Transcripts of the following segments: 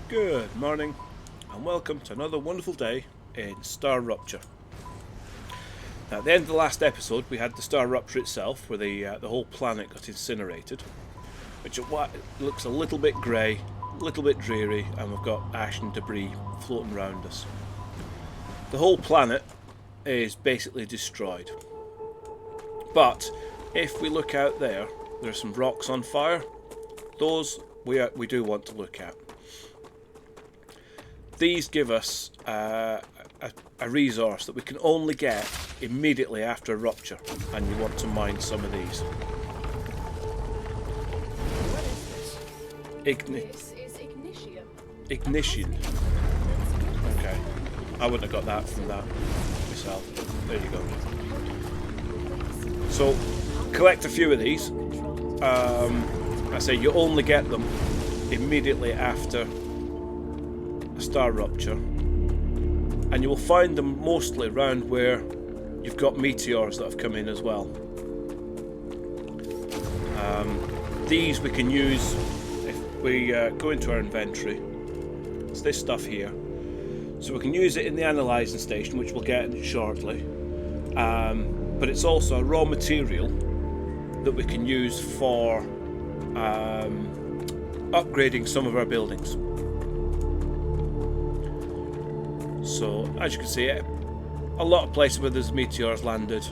Good morning and welcome to another wonderful day in Star Rupture. Now, at the end of the last episode we had the Star Rupture itself where the whole planet got incinerated, which looks a little bit grey, a little bit dreary, and we've got ash and debris floating around us. The whole planet is basically destroyed. But if we look out there, there are some rocks on fire. Those we do want to look at. These give us a resource that we can only get immediately after a rupture, and you want to mine some of these. What is this? This is ignition. Ignition. Okay, I wouldn't have got that from that myself. There you go. So, collect a few of these. I say you only get them immediately after a Star Rupture, and you will find them mostly around where you've got meteors that have come in as well. These we can use if we go into our inventory. It's this stuff here, so we can use it in the analysing station, which we'll get shortly, but it's also a raw material that we can use for upgrading some of our buildings. So as you can see, a lot of places where there's meteors landed,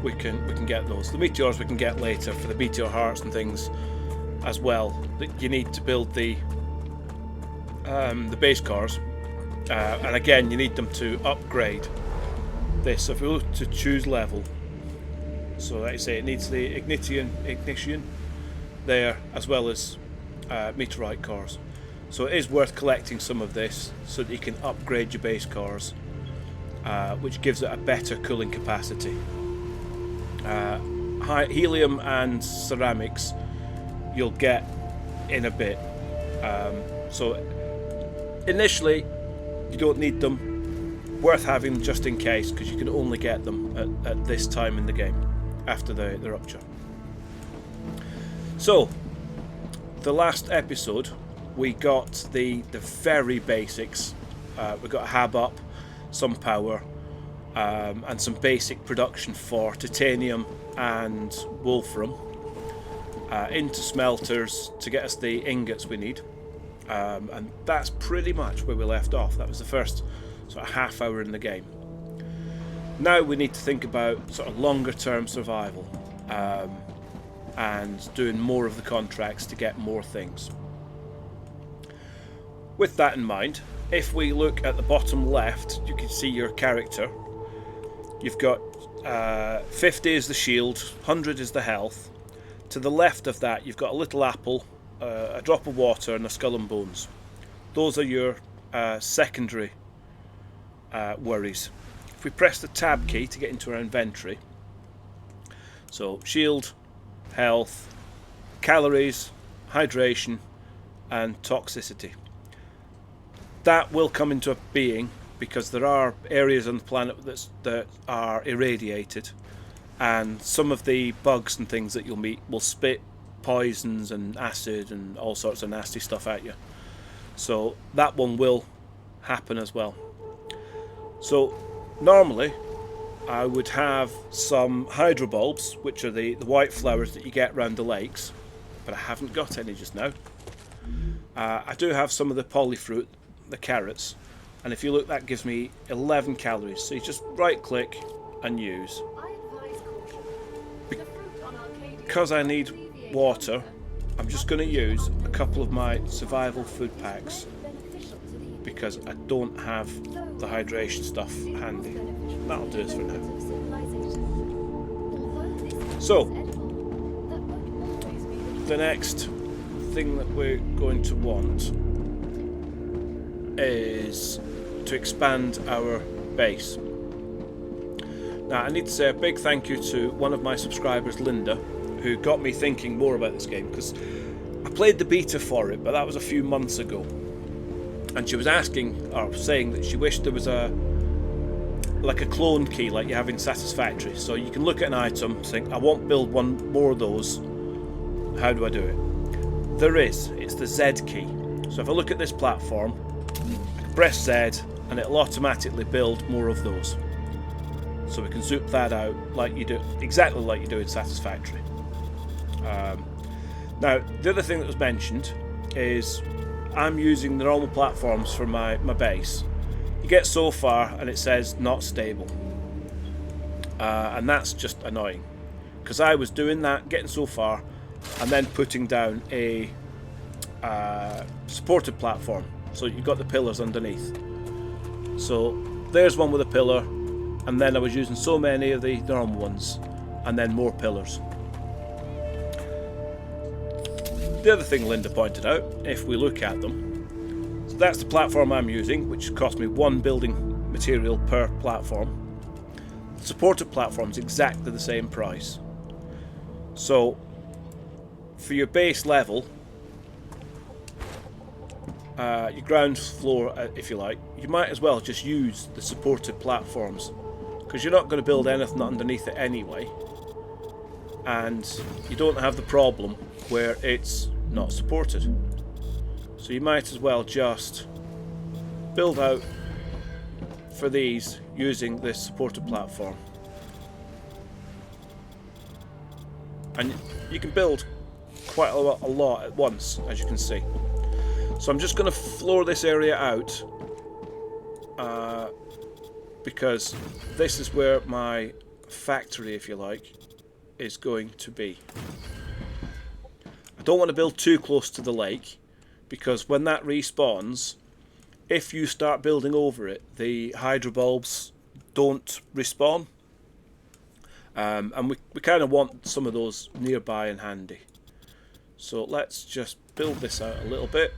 we can get those. The meteors we can get later for the meteor hearts and things as well that you need to build the base cars, and again you need them to upgrade this. So if we look to choose level, so like I say, it needs the ignition there as well as meteorite cores. So it is worth collecting some of this so that you can upgrade your base cars, which gives it a better cooling capacity. Helium and ceramics you'll get in a bit. So initially you don't need them. Worth having just in case, because you can only get them at this time in the game after the rupture. So the last episode we got the very basics. We got a hab up, some power, and some basic production for titanium and wolfram into smelters to get us the ingots we need, and that's pretty much where we left off. That was the first sort of half hour in the game. Now we need to think about sort of longer term survival, and doing more of the contracts to get more things. With that in mind, if we look at the bottom left, you can see your character. You've got 50 is the shield, 100 is the health. To the left of that you've got a little apple, a drop of water and a skull and bones. Those are your secondary worries. If we press the tab key to get into our inventory, so shield, health, calories, hydration and toxicity. That will come into being because there are areas on the planet that are irradiated, and some of the bugs and things that you'll meet will spit poisons and acid and all sorts of nasty stuff at you. So that one will happen as well. So normally I would have some hydrobulbs, which are the white flowers that you get around the lakes, but I haven't got any just now. I do have some of the polyfruit, the carrots, and if you look, that gives me 11 calories. So you just right click and use. Because I need water, I'm just going to use a couple of my survival food packs because I don't have the hydration stuff handy. That'll do us for now. So the next thing that we're going to want is to expand our base. Now I need to say a big thank you to one of my subscribers, Linda, who got me thinking more about this game, because I played the beta for it, but that was a few months ago, and she was asking or saying that she wished there was a clone key like you have in Satisfactory, so you can look at an item think I want to build one more of those, how do I do it? There is, it's the Z key. So if I look at this platform, I can press Z and it'll automatically build more of those. So we can zoom that out like you do, exactly like you do in Satisfactory. Now, the other thing that was mentioned is I'm using the normal platforms for my base. You get so far and it says not stable. And that's just annoying. Because I was doing that, getting so far, and then putting down a supported platform. So you've got the pillars underneath. So there's one with a pillar, and then I was using so many of the normal ones, and then more pillars. The other thing Linda pointed out, if we look at them, so that's the platform I'm using, which cost me 1 building material per platform. The supported platform's exactly the same price. So for your base level, your ground floor, if you like, you might as well just use the supported platforms, because you're not going to build anything underneath it anyway, and you don't have the problem where it's not supported. So you might as well just build out for these using this supported platform, and you can build quite a lot at once, as you can see. So I'm just going to floor this area out because this is where my factory, if you like, is going to be. I don't want to build too close to the lake, because when that respawns, if you start building over it, the hydro bulbs don't respawn, and we kind of want some of those nearby and handy. So let's just build this out a little bit.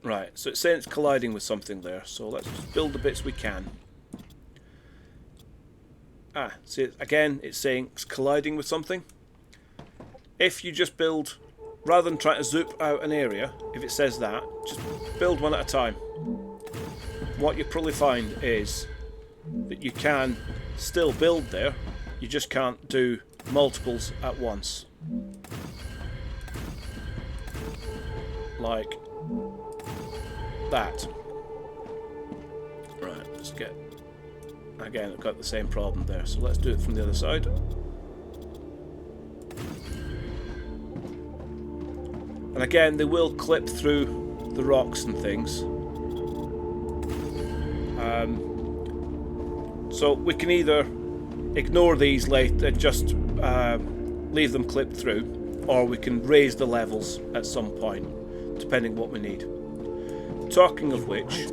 Right, so it's saying it's colliding with something there, so let's just build the bits we can. See, again, it's saying it's colliding with something. If you just build, rather than trying to zoom out an area, if it says that, just build one at a time. What you probably find is that you can still build there, you just can't do multiples at once. Like that. Right, let's get... Again, I've got the same problem there, so let's do it from the other side. And again, they will clip through the rocks and things. So we can either ignore these later and just leave them clipped through, or we can raise the levels at some point, depending what we need. Talking of which,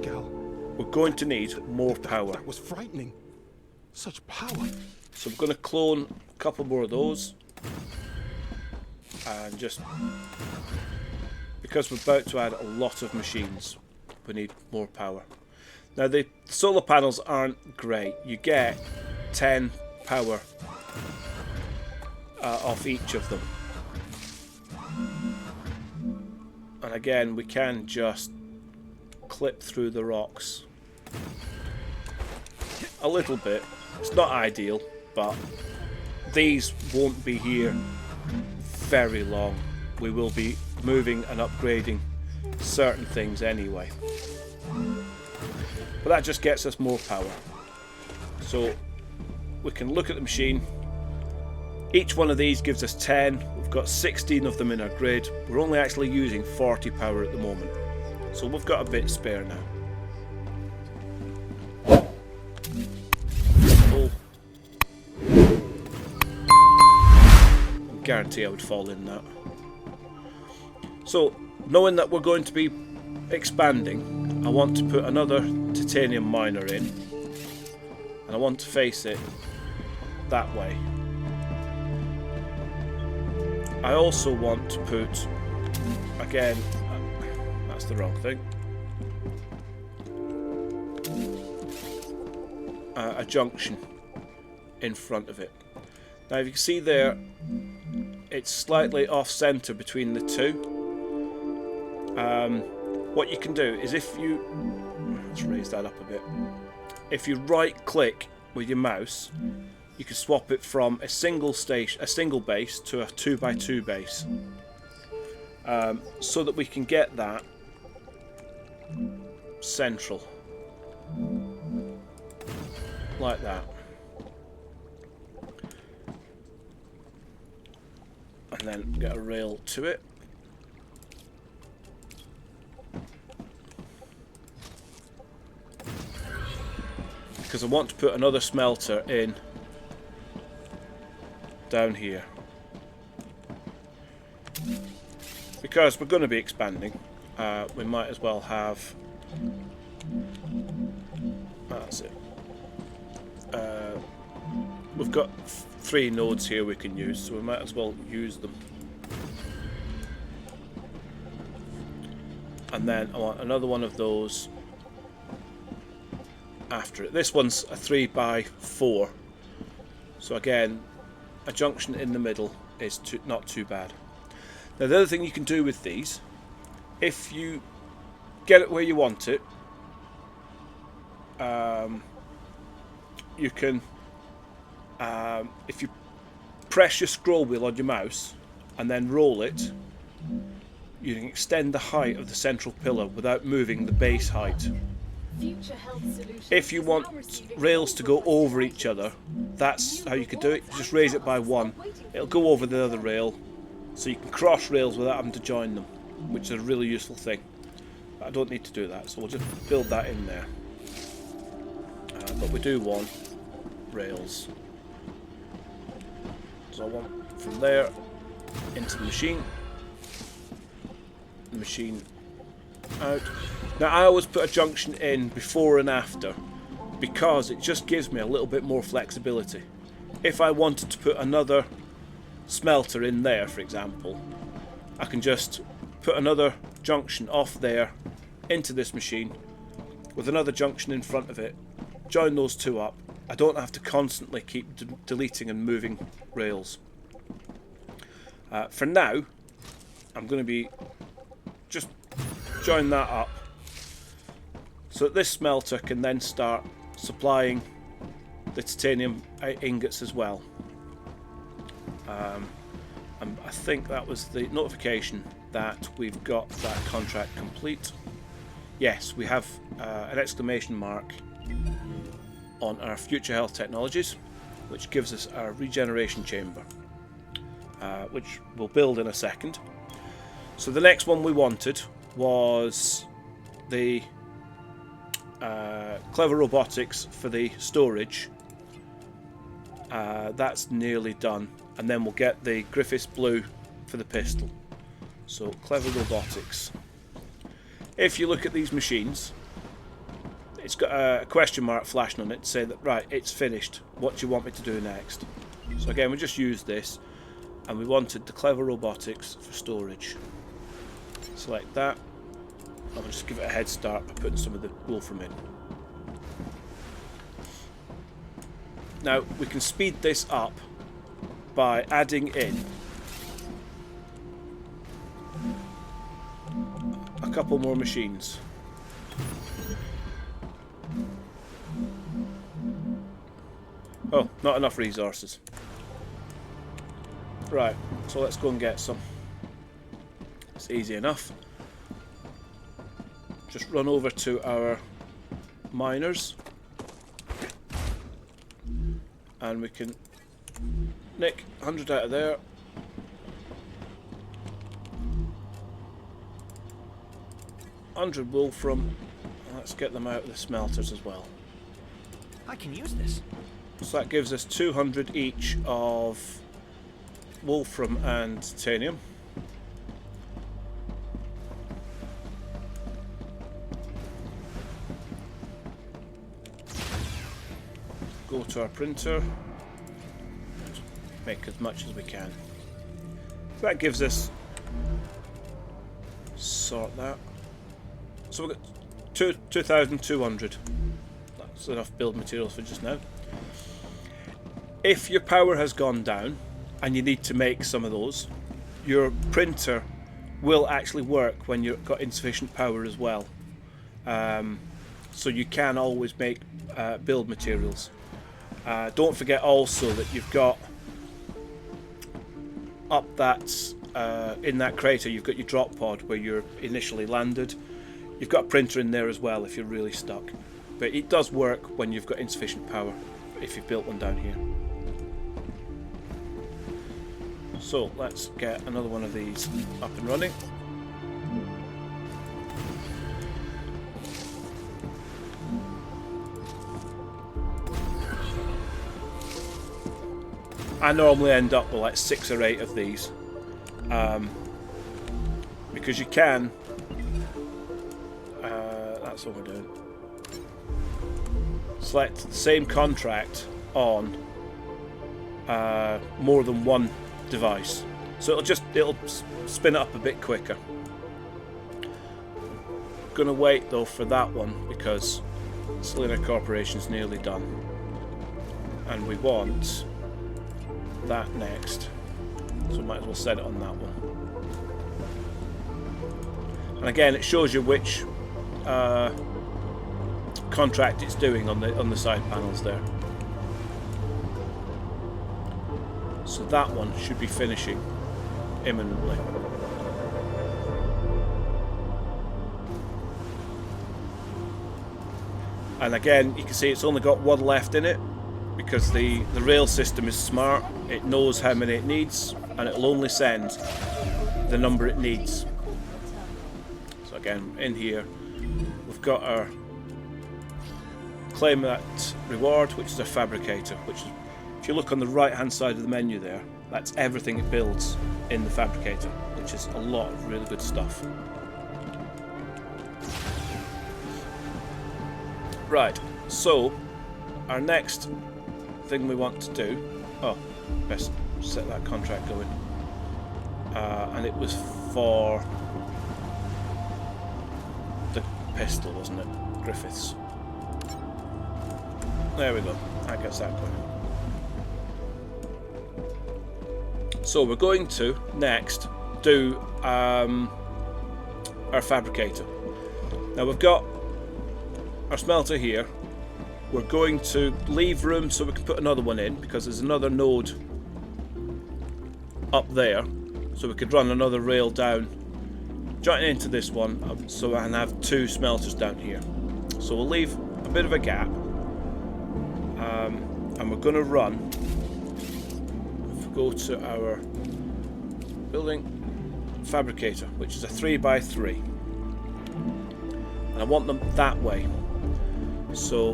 we're going to need more power. That was frightening. Such power. So I'm going to clone a couple more of those, and just because we're about to add a lot of machines, we need more power. Now the solar panels aren't great. You get 10 power off each of them, and again we can just clip through the rocks a little bit. It's not ideal, but these won't be here very long. We will be moving and upgrading certain things anyway, but that just gets us more power. So we can look at the machine. Each one of these gives us 10. We've got 16 of them in our grid. We're only actually using 40 power at the moment, so we've got a bit spare now. I guarantee I would fall in that. So, knowing that we're going to be expanding, I want to put another titanium miner in, and I want to face it that way. I also want to put, again, that's the wrong thing, a junction in front of it. Now if you can see there, it's slightly off center between the two. What you can do is, if you, let's raise that up a bit, if you right click with your mouse, you can swap it from a single base to a 2x2 base. so that we can get that central, like that. And then get a rail to it. Because I want to put another smelter in down here. Because we're going to be expanding, we might as well have... That's it. We've got 3 nodes here we can use, so we might as well use them. And then I want another one of those after it. This one's a 3x4, so again, a junction in the middle is not too bad. Now the other thing you can do with these, if you get it where you want it, you can, if you press your scroll wheel on your mouse and then roll it, you can extend the height of the central pillar without moving the base height. If you want rails to go over each other, that's how you can do it. You just raise it by 1, it'll go over the other rail, so you can cross rails without having to join them, which is a really useful thing. But I don't need to do that, so we'll just build that in there. But we do want rails. So I want from there into the machine out. Now I always put a junction in before and after, because it just gives me a little bit more flexibility. If I wanted to put another smelter in there, for example, I can just put another junction off there into this machine with another junction in front of it, join those 2 up. I don't have to constantly keep deleting and moving rails. For now, I'm going to be just join that up so that this smelter can then start supplying the titanium ingots as well. And I think that was the notification that we've got that contract complete. Yes, we have an exclamation mark on our future health technologies, which gives us our regeneration chamber, which we'll build in a second. So the next one we wanted was the clever robotics for the storage. That's nearly done, and then we'll get the Griffiths blue for the pistol. So clever robotics. If you look at these machines, it's got a question mark flashing on it to say that, right, it's finished, what do you want me to do next? So again, we just used this, and we wanted the clever robotics for storage. Select that. I'll just give it a head start by putting some of the Wolfram in. Now we can speed this up by adding in a couple more machines. Oh, not enough resources. Right, so let's go and get some. It's easy enough. Just run over to our miners and we can nick 100 out of there. $100 Wolfram. Let's get them out of the smelters as well. I can use this. So that gives us 200 each of Wolfram and titanium. Go to our printer, make as much as we can. So that gives us, sort that. So we've got 2,200. That's enough build materials for just now. If your power has gone down and you need to make some of those, your printer will actually work when you've got insufficient power as well. So you can always make build materials. Don't forget also that you've got up that in that crater you've got your drop pod where you're initially landed. You've got a printer in there as well if you're really stuck. But it does work when you've got insufficient power, if you've built one down here. So let's get another one of these up and running. I normally end up with like 6 or 8 of these, because you can. That's what we're doing. Select the same contract on more than one device, so it'll spin it up a bit quicker. Gonna wait though for that one because Selena Corporation's nearly done, and we want that next, so might as well set it on that one. And again, it shows you which contract it's doing on the side panels there. So that one should be finishing imminently. And again, you can see it's only got one left in it because the rail system is smart. It knows how many it needs and it'll only send the number it needs. So again, in here we've got our claim that reward, which is a fabricator, which is, if you look on the right hand side of the menu there, that's everything it builds in the fabricator, which is a lot of really good stuff. Right, so our next thing we want to do, best set that contract going, and it was for the pistol, wasn't it? Griffiths. There we go, that gets that going. So we're going to next do our fabricator. Now we've got our smelter here. We're going to leave room so we can put another one in because there's another node up there, so we could run another rail down, join into this one, so I can have 2 smelters down here. So we'll leave a bit of a gap, and we're going to run. If we go to our building fabricator, which is a 3x3, and I want them that way. So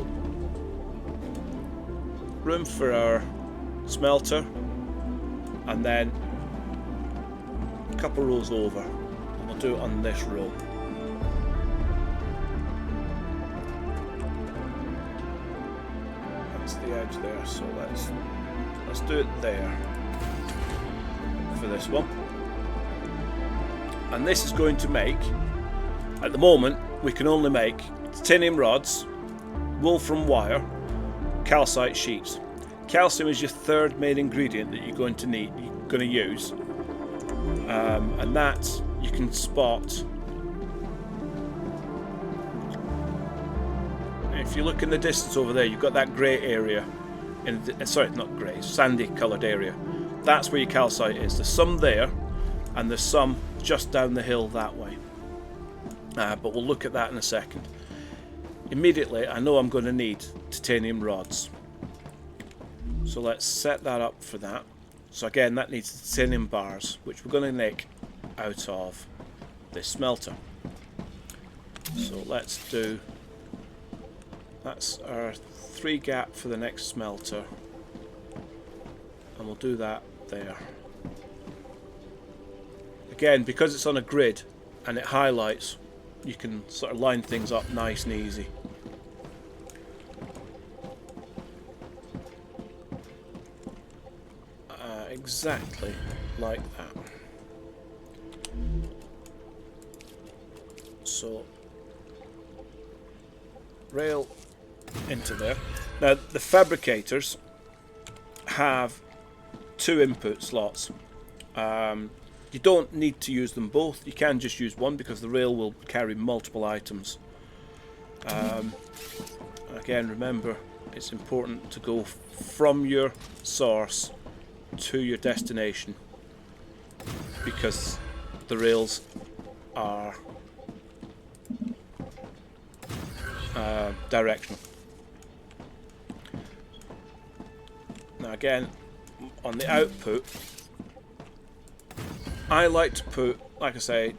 room for our smelter, and then a couple rows over, and we'll do it on this row. That's the edge there, so let's do it there for this one. And this is going to make, at the moment we can only make titanium rods, wolfram wire, calcite sheets. Calcium is your 3rd main ingredient that you're going to use, and that you can spot. If you look in the distance over there, you've got that grey area, sorry, not grey, sandy coloured area. That's where your calcite is. There's some there, and there's some just down the hill that way. But we'll look at that in a second. Immediately, I know I'm going to need titanium rods. So let's set that up for that. So again, that needs titanium bars, which we're going to make out of this smelter. So let's do, that's our 3 gap for the next smelter, and we'll do that there. Again, because it's on a grid and it highlights, you can sort of line things up nice and easy. Exactly like that. So rail into there. Now the fabricators have 2 input slots. You don't need to use them both. You can just use one because the rail will carry multiple items. Again, remember, it's important to go from your source to your destination. because the rails are directional. Now again, on the output, I like to put, like I say,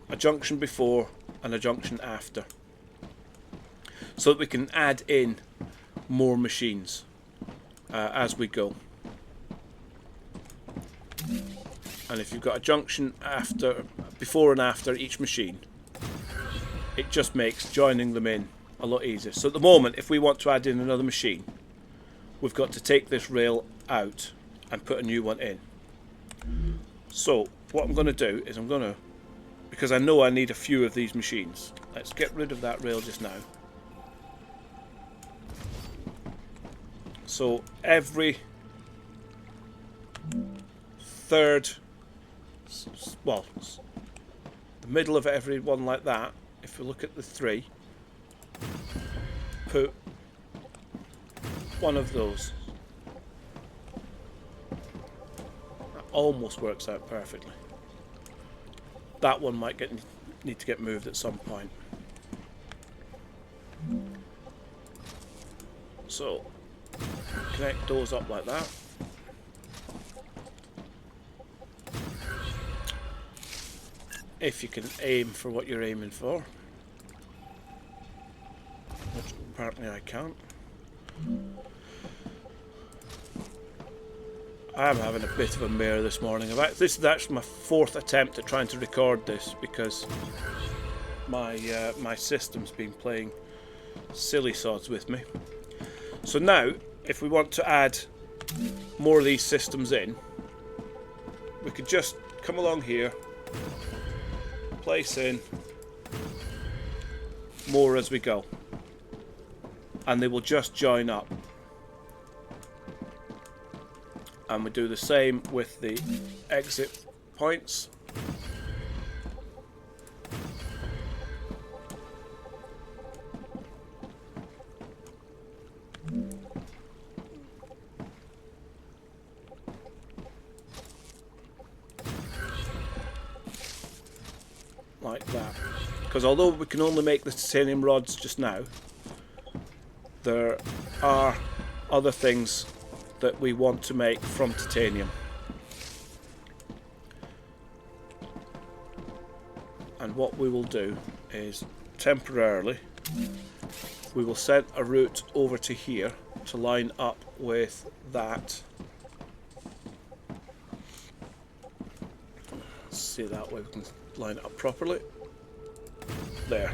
a junction before and a junction after, so that we can add in more machines as we go. And if you've got a junction before and after each machine, it just makes joining them in a lot easier. So at the moment, if we want to add in another machine, we've got to take this rail out and put a new one in. So what I'm going to do is because I know I need a few of these machines, let's get rid of that rail just now. So every third, well, the middle of every one like that, if we look at the 3, put one of those. That almost works out perfectly. That one might need to get moved at some point. So connect those up like that. If you can aim for what you're aiming for, which apparently I can't. I'm having a bit of a mare this morning. This is actually my 4th attempt at trying to record this because my system's been playing silly sods with me. So now, if we want to add more of these systems in, we could just come along here, place in more as we go, and they will just join up. And we do the same with the exit points. Like that. Because although we can only make the titanium rods just now, there are other things that we want to make from titanium. And what we will do is temporarily we will set a route over to here to line up with that. Let's see, that way we can line it up properly. There.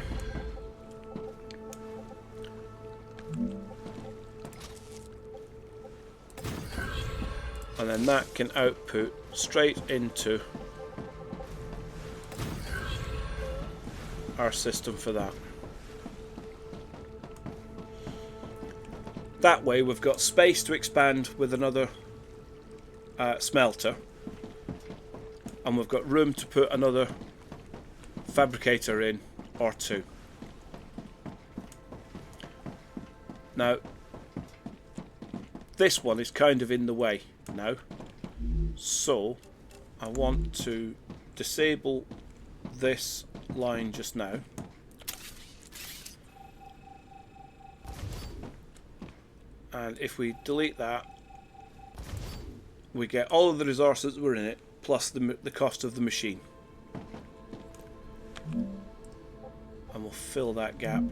And then that can output straight into our system for that. That way we've got space to expand with another smelter, and we've got room to put another fabricator in or 2. Now this one is kind of in the way now, so I want to disable this line just now, and if we delete that, we get all of the resources that were in it plus the cost of the machine, and we'll fill that gap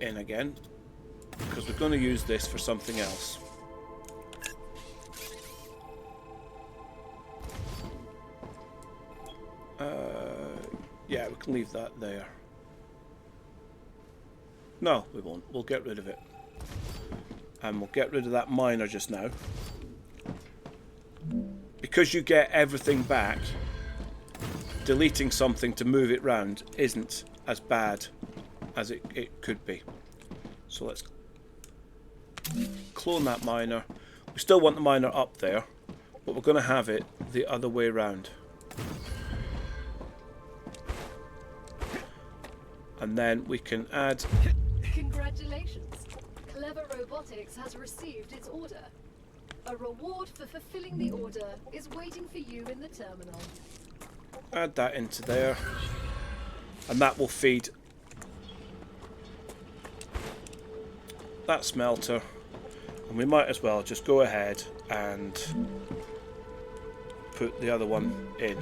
in again because we're going to use this for something else. Yeah, we can leave that there. No, we won't. We'll get rid of it. And we'll get rid of that miner just now. Because you get everything back, deleting something to move it round isn't as bad as it could be. So let's clone that miner. We still want the miner up there, but we're going to have it the other way round. And then we can add... Congratulations! Clever Robotics has received its order. A reward for fulfilling the order is waiting for you in the terminal. Add that into there, and that will feed that smelter. And we might as well just go ahead and put the other one in.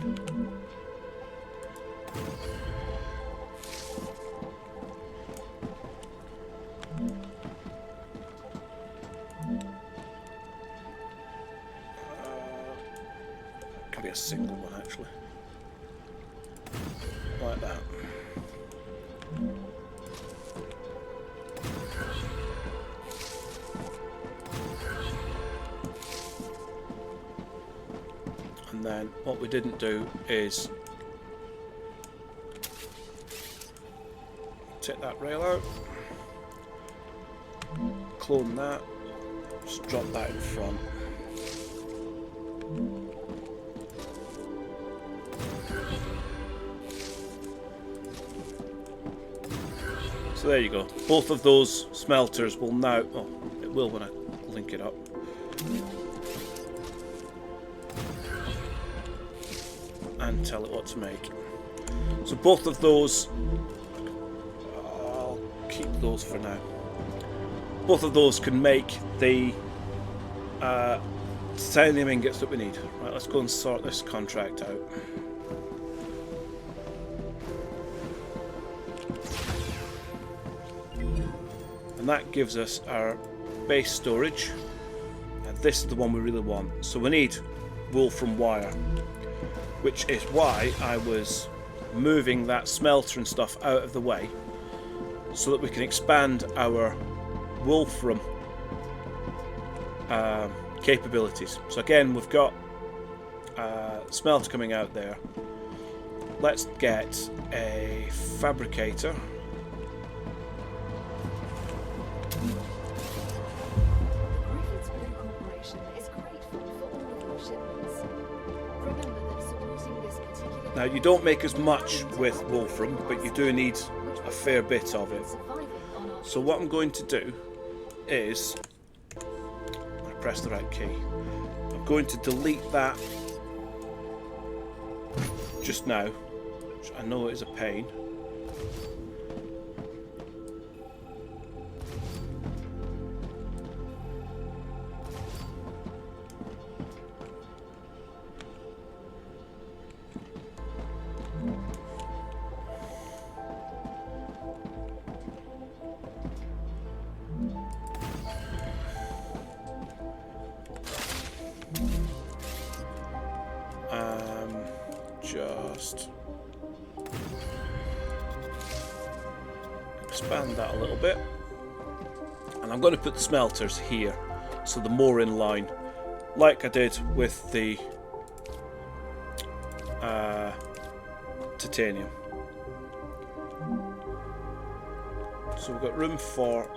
Can be a single one actually, like that. And then what we didn't do is take that rail out, clone that, just drop that in front. So there you go. Both of those smelters will now... Oh, it will when I link it up. And tell it what to make. So both of those... I'll keep those for now. Both of those can make the titanium ingots that we need. Right, let's go and sort this contract out. And that gives us our base storage, and this is the one we really want. So we need wolfram wire, which is why I was moving that smelter and stuff out of the way, so that we can expand our wolfram capabilities. So again, we've got smelter coming out there. Let's get a fabricator. Now you don't make as much with wolfram, but you do need a fair bit of it. So what I'm going to do is, I press the right key, I'm going to delete that just now, which I know is a pain. Just expand that a little bit, and I'm going to put the smelters here, so they're more in line, like I did with the titanium. So we've got room for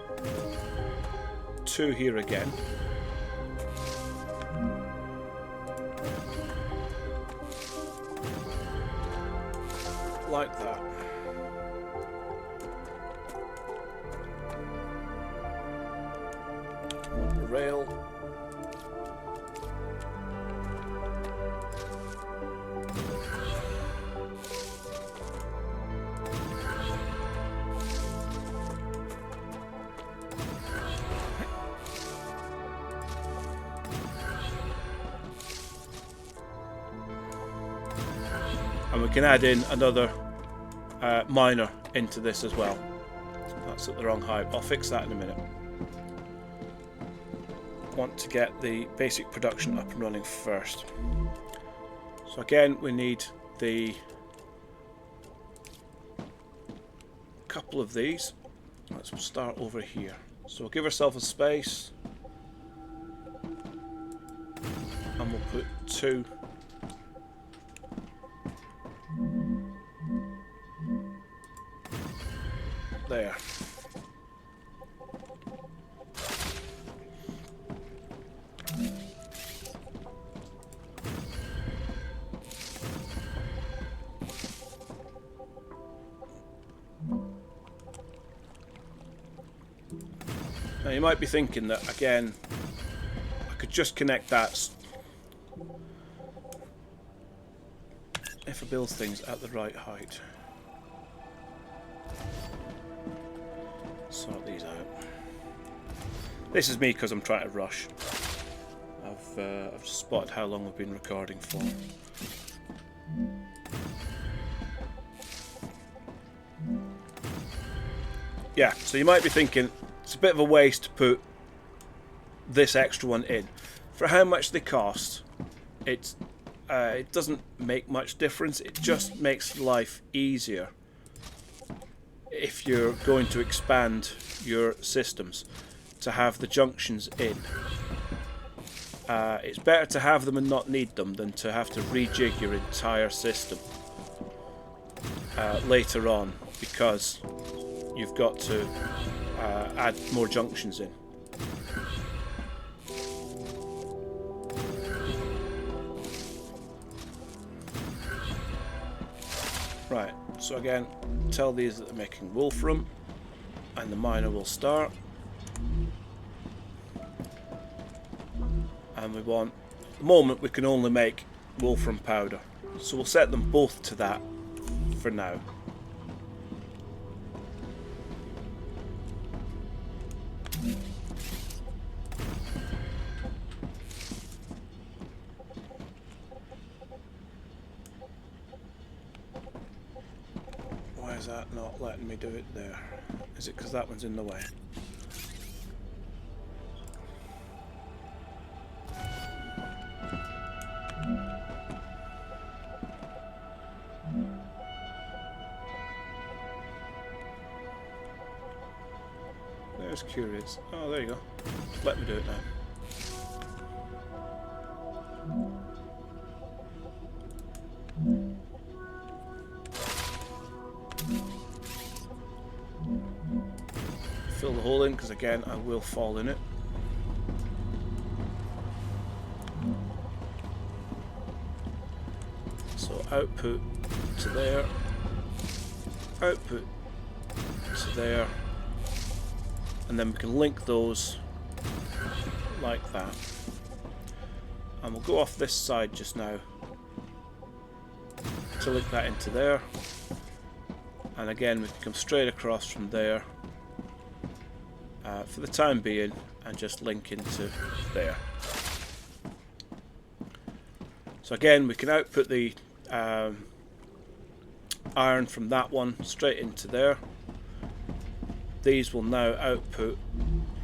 2 here again. Like that. The rail. And we can add in another miner into this as well. That's at the wrong height. I'll fix that in a minute. Want to get the basic production up and running first. So again, we need the couple of these. Let's start over here. So we'll give ourselves a space, and we'll put 2. There. Now you might be thinking that again, I could just connect that if I build things at the right height. Sort these out. This is me because I'm trying to rush. I've spotted how long we've been recording for. Yeah, so you might be thinking it's a bit of a waste to put this extra one in. For how much they cost, it doesn't make much difference. It just makes life easier if you're going to expand your systems to have the junctions in. It's better to have them and not need them than to have to rejig your entire system later on because you've got to add more junctions in. Right, so again, tell these that they're making wolfram, and the miner will start. And we want, at the moment we can only make wolfram powder, so we'll set them both to that for now. Why is that not letting me do it there? Is it because that one's in the way? There's curious. Oh, there you go. Let me do it now. Fill the hole in, because again I will fall in it. So output to there, output to there, and then we can link those like that. And we'll go off this side just now to link that into there. And again we can come straight across from there for the time being and just link into there. So again we can output the iron from that one straight into there. These will now output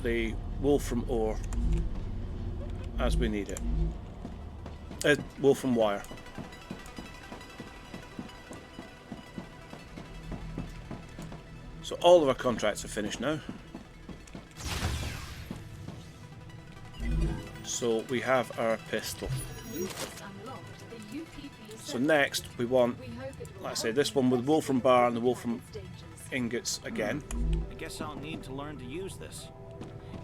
the wolfram ore as we need it. Wolfram wire. So all of our contracts are finished now. So we have our pistol. So next we want, like I say, this one with wolfram bar and the wolfram ingots again. I guess I'll need to learn to use this.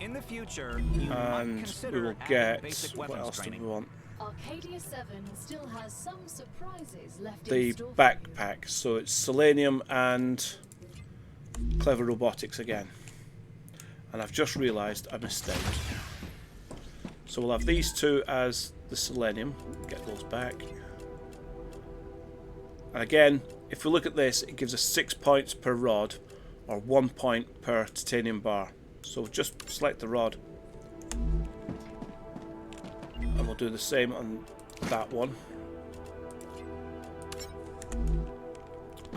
In the future, you might And we consider will adding get, basic what weapons else do we training. want? Arcadia 7 still has some surprises left The in store. backpack. So it's selenium and clever robotics again. And I've just realised a mistake. So we'll have these two as the selenium. Get those back. And again, if we look at this, it gives us 6 points per rod, or 1 point per titanium bar. So just select the rod. And we'll do the same on that one.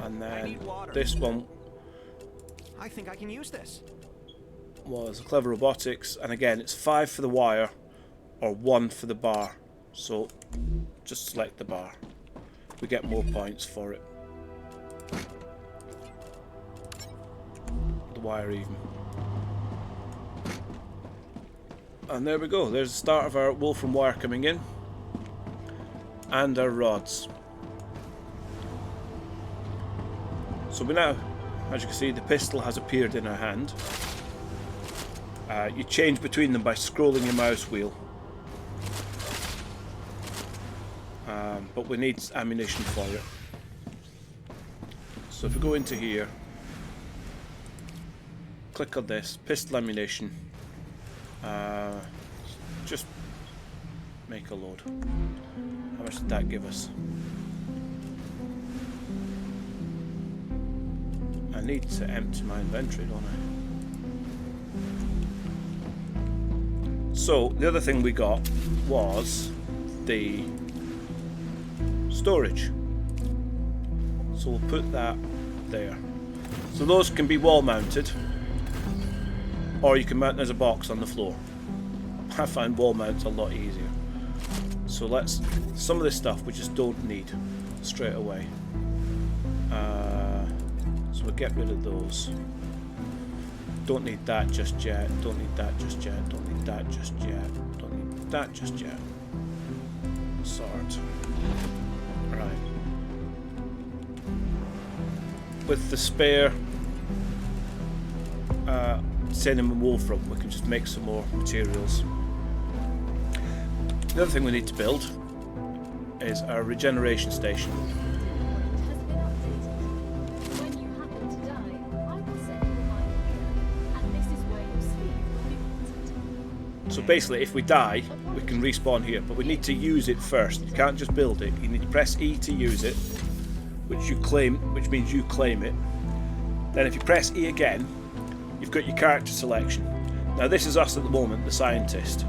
And then this one I think I can use this. was clever robotics, and again it's 5 for the wire or 1 for the bar. So just select the bar. We get more points for it. The wire even. And there we go. There's the start of our wolfram wire coming in. And our rods. So we now, as you can see, the pistol has appeared in our hand. You change between them by scrolling your mouse wheel. But we need ammunition for it. So if we go into here, click on this, pistol ammunition, just make a load. How much did that give us? need to empty my inventory, don't I? So the other thing we got was the storage. So we'll put that there. So those can be wall mounted, or you can mount as a box on the floor. I find wall mounts a lot easier. So let's, some of this stuff we just don't need straight away. So we'll get rid of those. Don't need that just yet, don't need that just yet, don't need that just yet, don't need that just yet. Sort. Right. With the spare titanium and wolfram, we can just make some more materials. The other thing we need to build is our regeneration station. So basically, if we die, we can respawn here, but we need to use it first. You can't just build it. You need to press E to use it, which means you claim it. Then if you press E again, you've got your character selection. Now this is us at the moment, the scientist.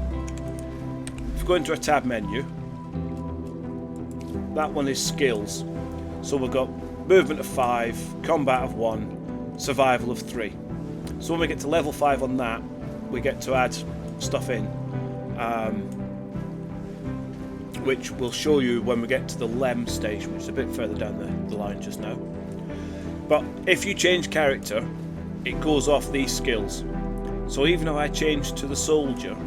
If we go into a tab menu, that one is skills. So we've got movement of 5, combat of 1, survival of 3. So when we get to level 5 on that, we get to add stuff in, which we'll show you when we get to the LEM station, which is a bit further down the line just now. But if you change character, it goes off these skills. So even if I change to the soldier,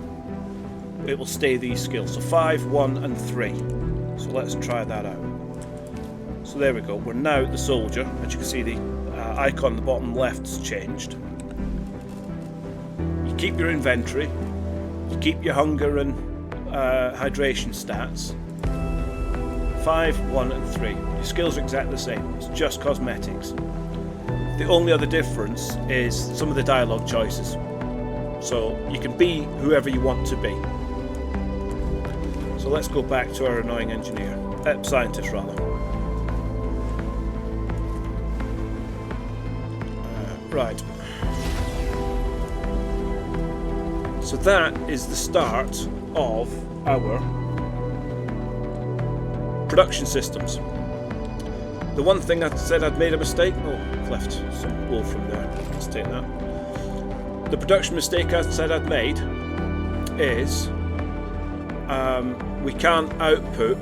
it will stay these skills. So 5, 1 and 3. So let's try that out. So there we go, we're now the soldier. As you can see, the icon at the bottom left's changed. You keep your inventory, you keep your hunger and hydration stats. 5, 1 and 3. Your skills are exactly the same, it's just cosmetics. The only other difference is some of the dialogue choices. So you can be whoever you want to be. So let's go back to our annoying engineer, scientist rather. Right. So that is the start of our production systems. The one thing I said I'd made a mistake. Oh, I've left some wool from there. Let's take that. The production mistake I said I'd made is we can't output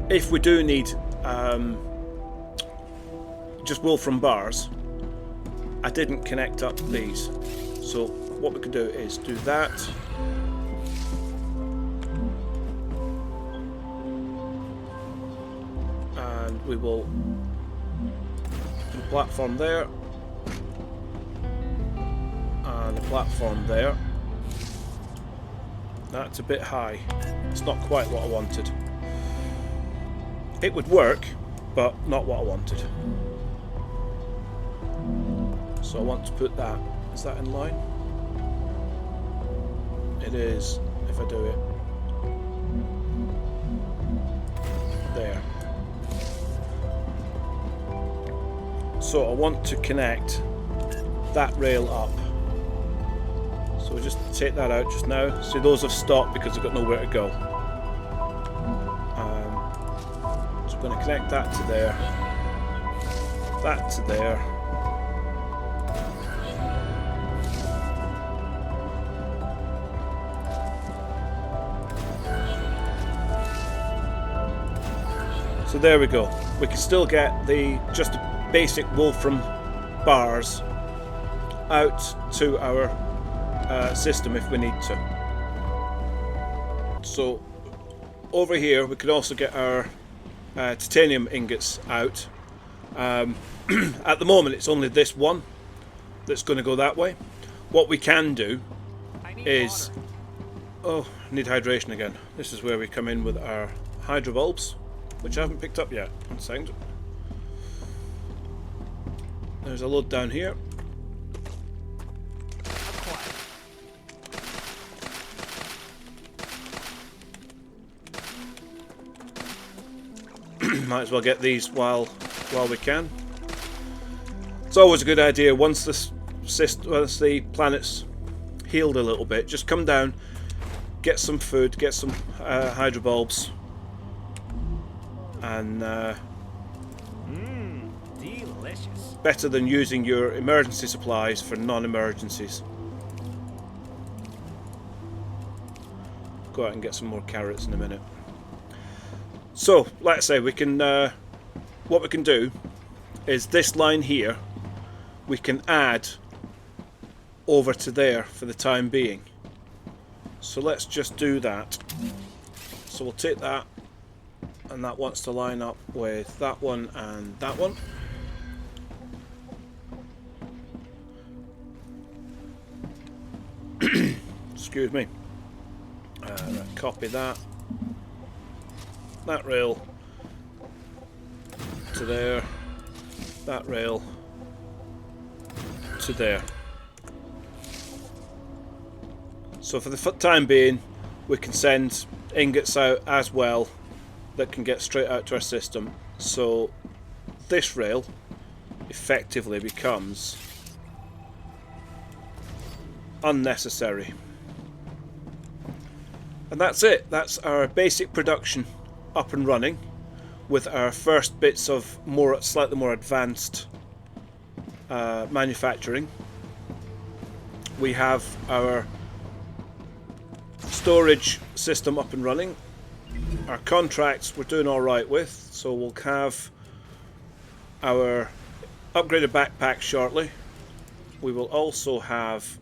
if we do need just wool from bars. I didn't connect up these, so what we could do is do that. And we will put a platform there and a platform there. That's a bit high. It's not quite what I wanted. It would work, but not what I wanted. So I want to put that. Is that in line? It is, if I do it. There. So I want to connect that rail up. So we'll just take that out just now. See, those have stopped because they've got nowhere to go. So I'm going to connect that to there. That to there. So there we go. We can still get the just basic wolfram bars out to our system if we need to. So over here we could also get our titanium ingots out. At the moment it's only this one that's going to go that way. What we can do is I need hydration again. This is where we come in with our hydro bulbs, which I haven't picked up yet. 1 second. There's a load down here. Might as well get these while we can. It's always a good idea once once the planet's healed a little bit, just come down, get some food, get some hydrobulbs, and delicious. better than using your emergency supplies for non-emergencies. Go out and get some more carrots in a minute. So, like I say, we can what we can do is this line here we can add over to there for the time being. So let's just do that. So we'll take that, and that wants to line up with that one and that one. Excuse me. Right, copy that. That rail to there. That rail to there. So for the time being, we can send ingots out as well that can get straight out to our system. So this rail effectively becomes unnecessary. And that's it. That's our basic production up and running with our first bits of slightly more advanced manufacturing. We have our storage system up and running. Our contracts we're doing alright with, so we'll have our upgraded backpack shortly. We will also have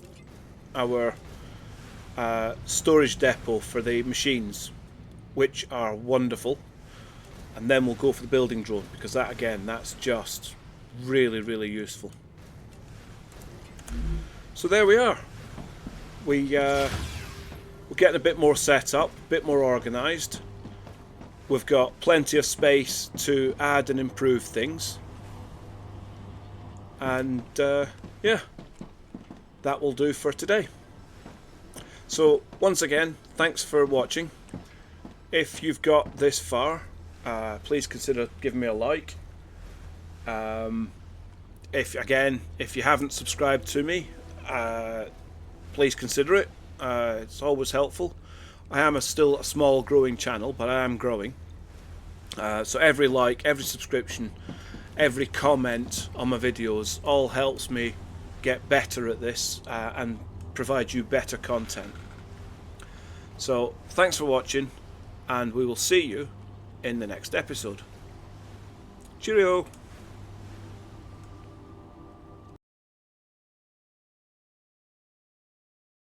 our storage depot for the machines, which are wonderful, and then we'll go for the building drone, because that again, that's just really, really useful. So there we are. We're getting a bit more set up, a bit more organised. We've got plenty of space to add and improve things, and yeah, that will do for today. So once again, thanks for watching. If you've got this far, please consider giving me a like. If you haven't subscribed to me, please consider it. It's always helpful. I am still a small growing channel, but I am growing. So every like, every subscription, every comment on my videos all helps me get better at this and provide you better content. So thanks for watching, and we will see you in the next episode. Cheerio!